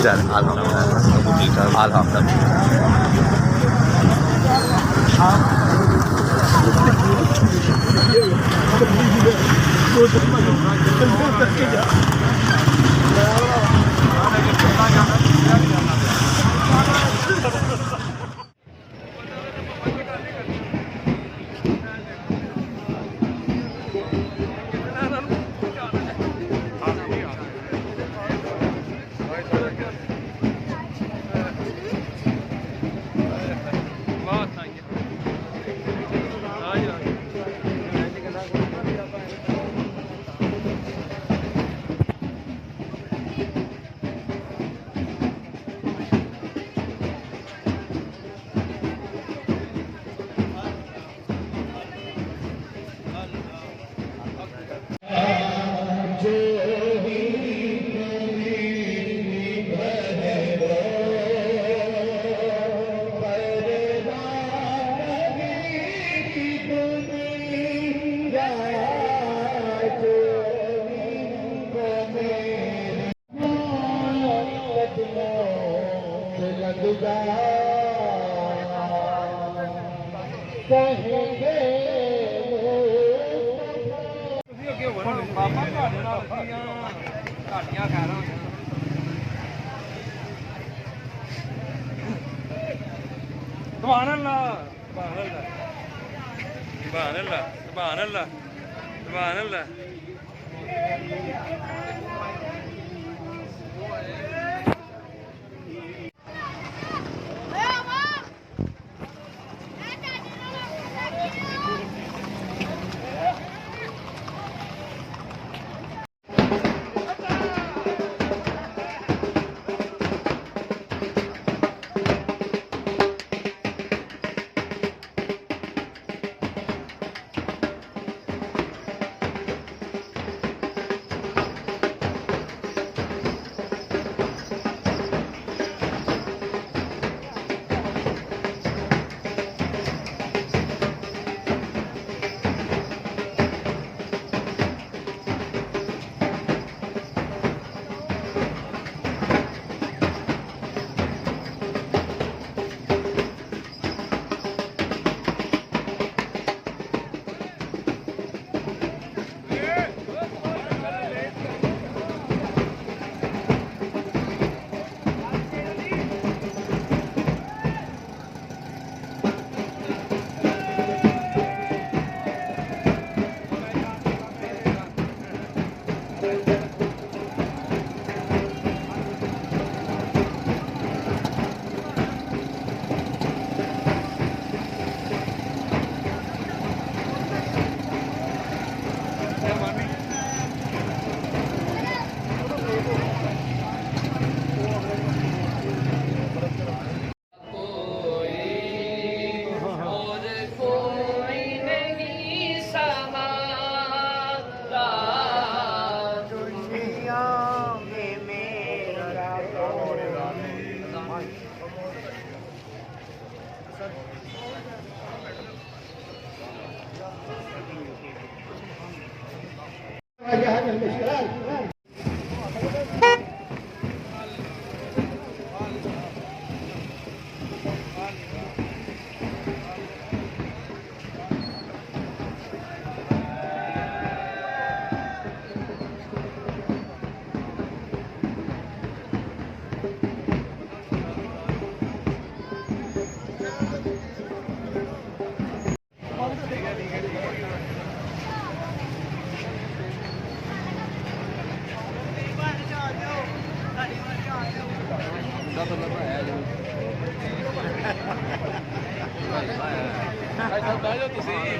Güzel, alhamdülillah. Alhamdülillah.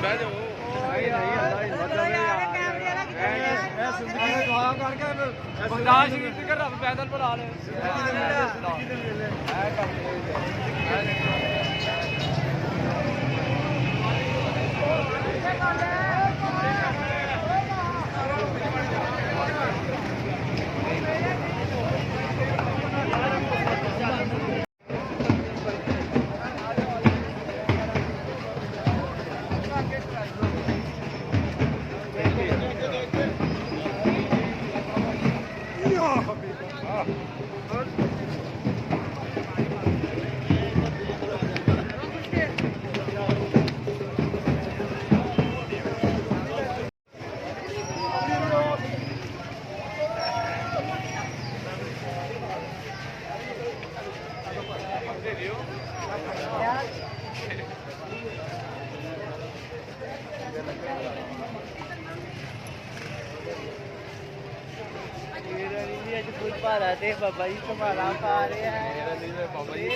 ਬਹਿ ਜਾਓ ਬੰਦਾ ਸ਼ਹੀਦ ਕਰ ਰੱਬ ਪੈਦਲ ਬੁਲਾ ਲੈ ਭਾਰਾ ਤੇ ਬਾਬਾ ਜੀ ਸੰਭਾਲਾ ਪਾ ਰਿਹਾ ਹੈ ਬਾਬਾ ਜੀ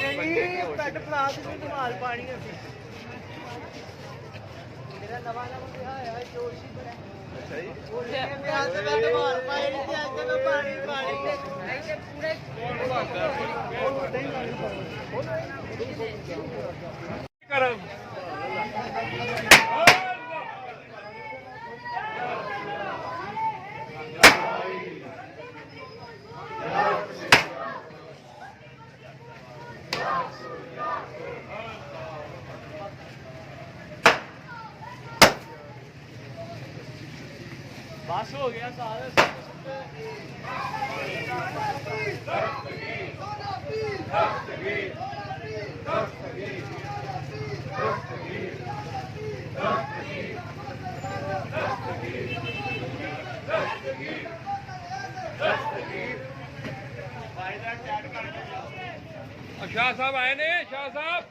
ਕੱਟ ਪਲਾਸ ਨੂੰ ਸੰਭਾਲ ਪਾਣੀ ਅਸੀਂ ਮੇਰਾ ਨਵਾਂ ਵਿਆਹ ਹੋਇਆ ਜੋਸ਼ ਹੀ ਬੜਾ ਅੱਛਾ ਜੀ ਵਿਆਹ ਤੇ ਮੈਂ ਸੰਭਾਲ ਪਾਈ ਨਹੀਂ ਤੇ ਅੱਜ ਮੈਂ ਪਾਣੀ ਇੱਥੇ ਪੂਰੇ ਕਰ बस हो गया सारे शाह साहब आए ने शाह साहब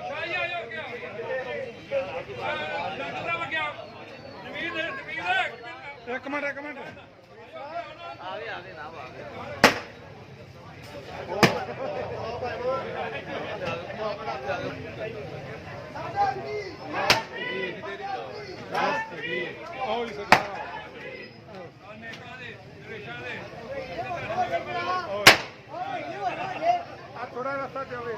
शाही आयो क्या एक मिनट थोड़ा रास्ता जावे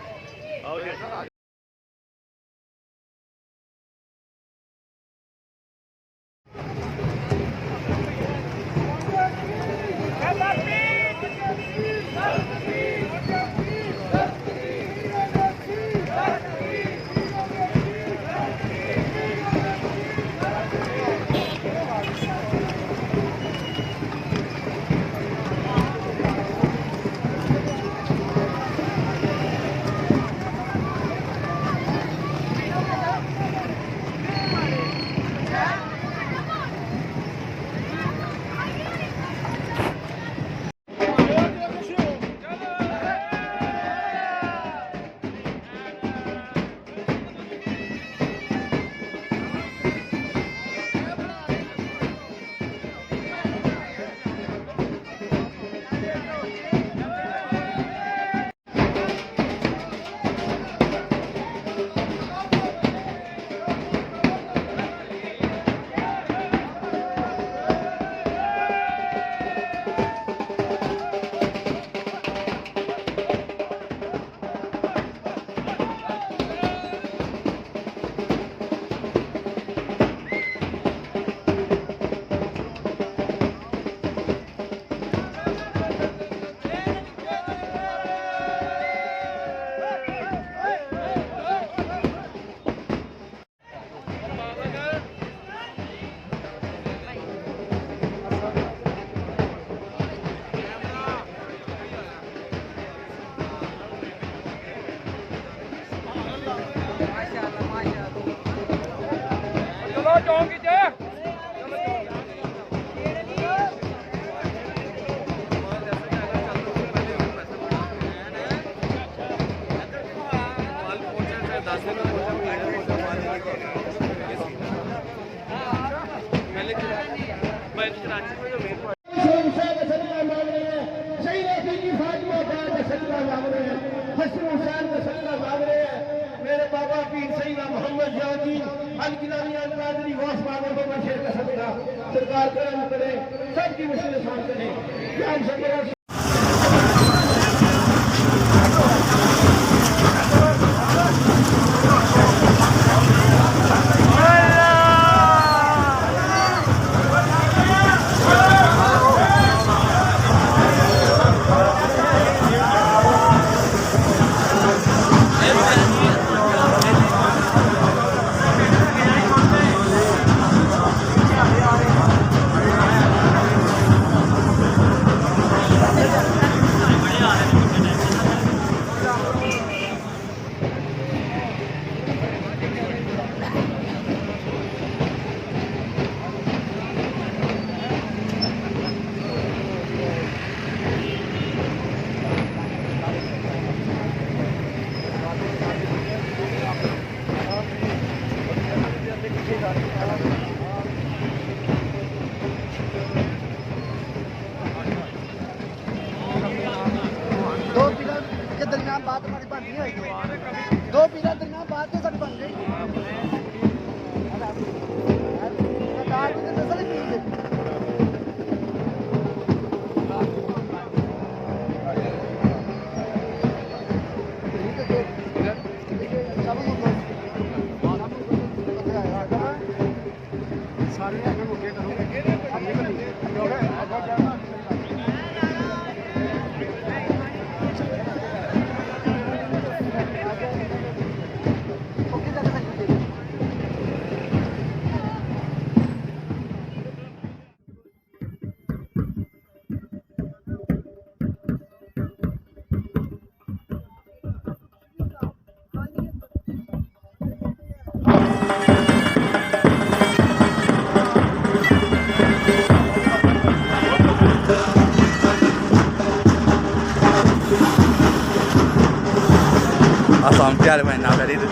चौंकी च सही जी आज की राजरी वास मांगो तो मैं शेर का समेरा सरकार कर्म करे सबकी मुश्किलें आसान करे ज्ञान से मेरा बात हमारी बन नहीं है 2 पीला दरमियान बात तो सारी बन गई सरकार की नस्ल ही नहीं है Asam piar main nak dari itu.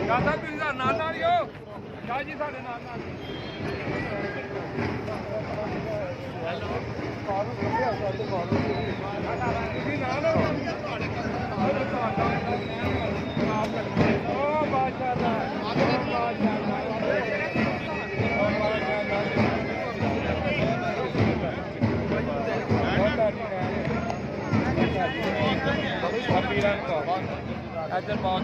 ਦਾਦਾ ਤੁਸੀਂ ਤਾਂ ਨਾਲ ਨਾਲ ਹੀ ਹੋ ਸ਼ਾਹ ਜੀ ਸਾਡੇ ਨਾਲ ਨਾਲ ਤੁਸੀਂ ਨਾਲ ਹੋ ਓ ਬਾਦਸ਼ਾਹ ਇੱਧਰ ਬਹੁਤ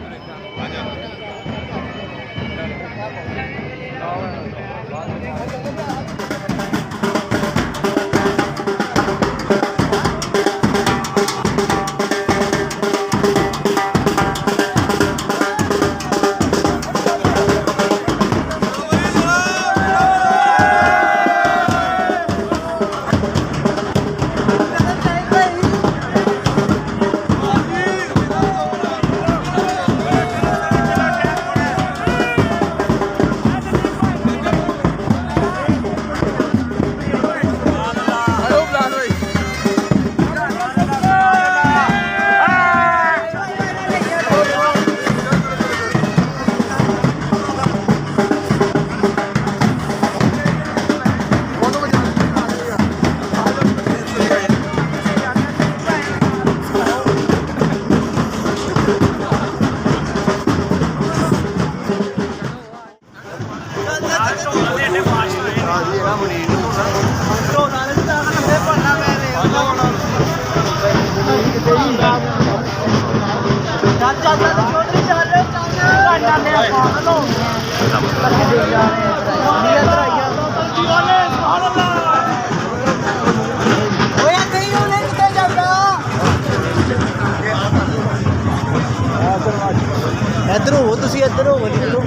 ਇੱਧਰ ਹੋ ਤੁਸੀਂ ਇੱਧਰ ਹੋ ਨਿਕਲੋ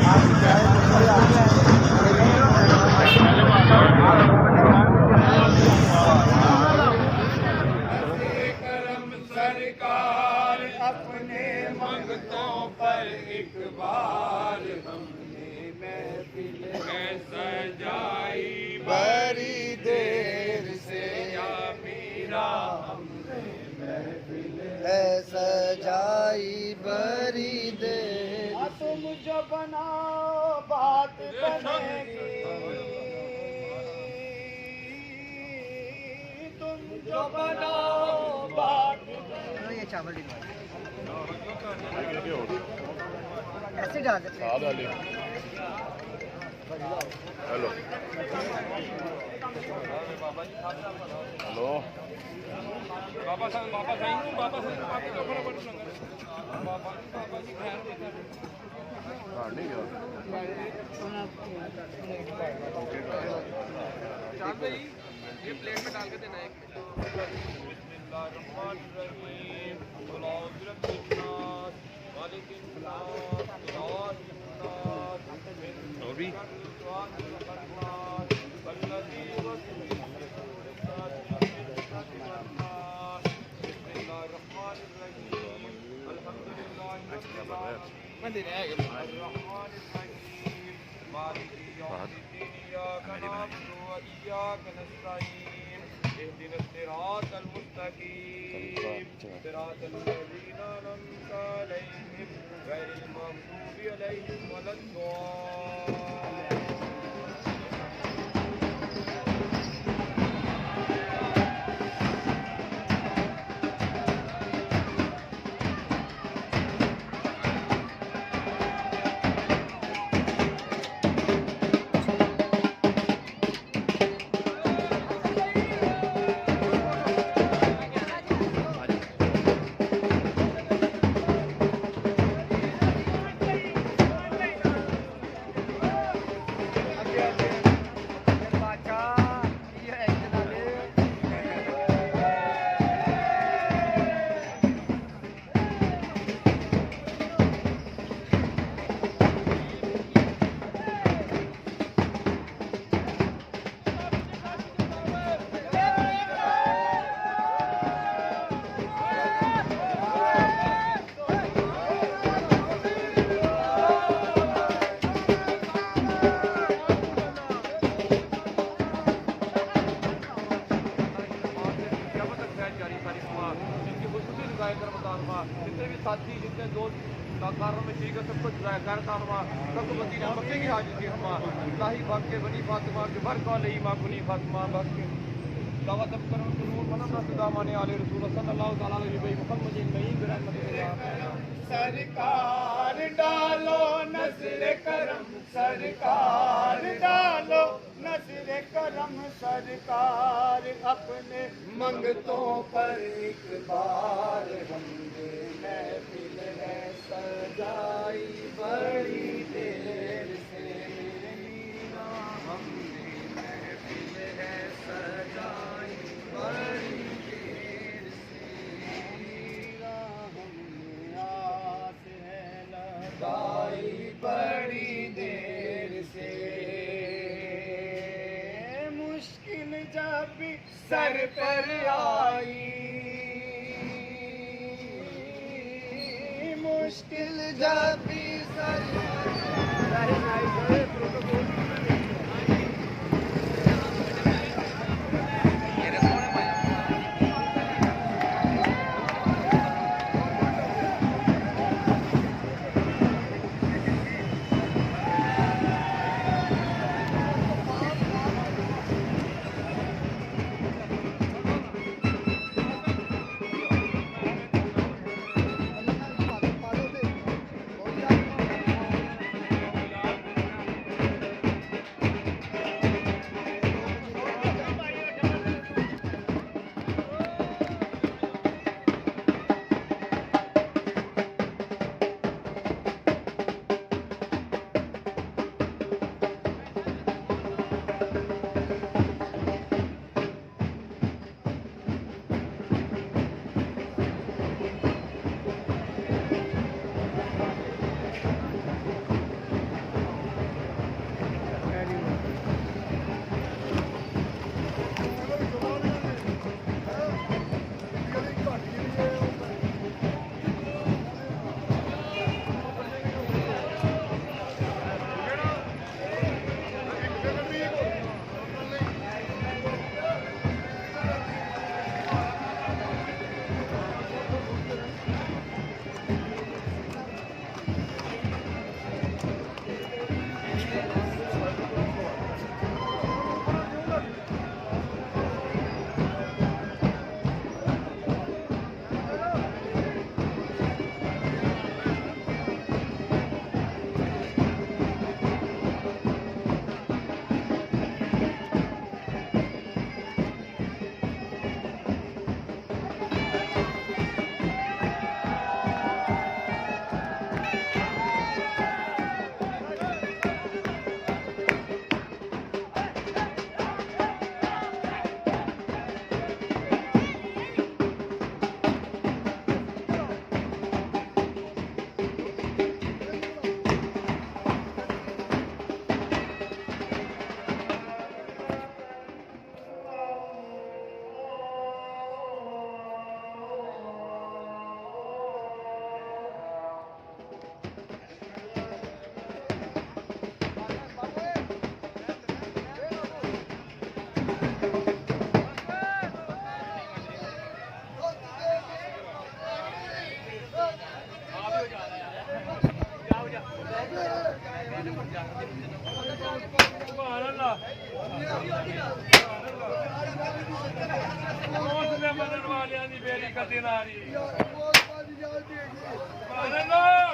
करम सरकार अपने मंगतों पर एक बार हमने महफिल है सजाई बड़ी देर से या मीरा हमने महफिल है सजाई बड़ी देर तुम जो बनाओ बात बनेगी तुम जो बनाओ बात ये चावल ऐसे डाल देते हेलो हेलो बाबा साहब बाबा पाके तो बड़ा बड़ा बाबा जी ध्यान देते नहीं चाल भाई ये प्लेट में डाल के देना एक बिस्मिल्लाहिर्रहमानिर्रहीम और भी اهدنا الصراط المستقيم صراط الذين أنعمت عليهم غير المغضوب عليهم ولا الضالين जितने भी साथी जितने दोस्त कारों में ठीक है सबको कर सबको मदीना मक्के की हाजिर थी हम इलाही बाग के बनी फातिमा के बर कॉल माँ बनी फातिमा बाग के दावत करो जरूर मनम रसदा माने आले रसूल सल्लल्लाहु तआला अलैहि मुहम्मद नई बिरहमत सरकार डालो नज़र करम सरकार डालो नज़र करम सरकार अपने मंगतों पर एक बार हमने महफिल है सजाई बड़ी देर से मेरे मीना हमने महफिल है सजाई बड़ी देर से मीरा हमने आस है लगाई बड़ी देर से मुश्किल जब भी सर पर आई मुश्किल जब भी सर ਸੁਭਾਨ ਅੱਲਾਹ ਉਸ ਦੇ ਮਦਦ ਵਾਲਿਆਂ ਦੀ ਬੇੜੀ ਕਦੇ ਨਾ ਰਹੀ ਸੁਭਾਨ ਅੱਲਾਹ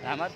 Ahmad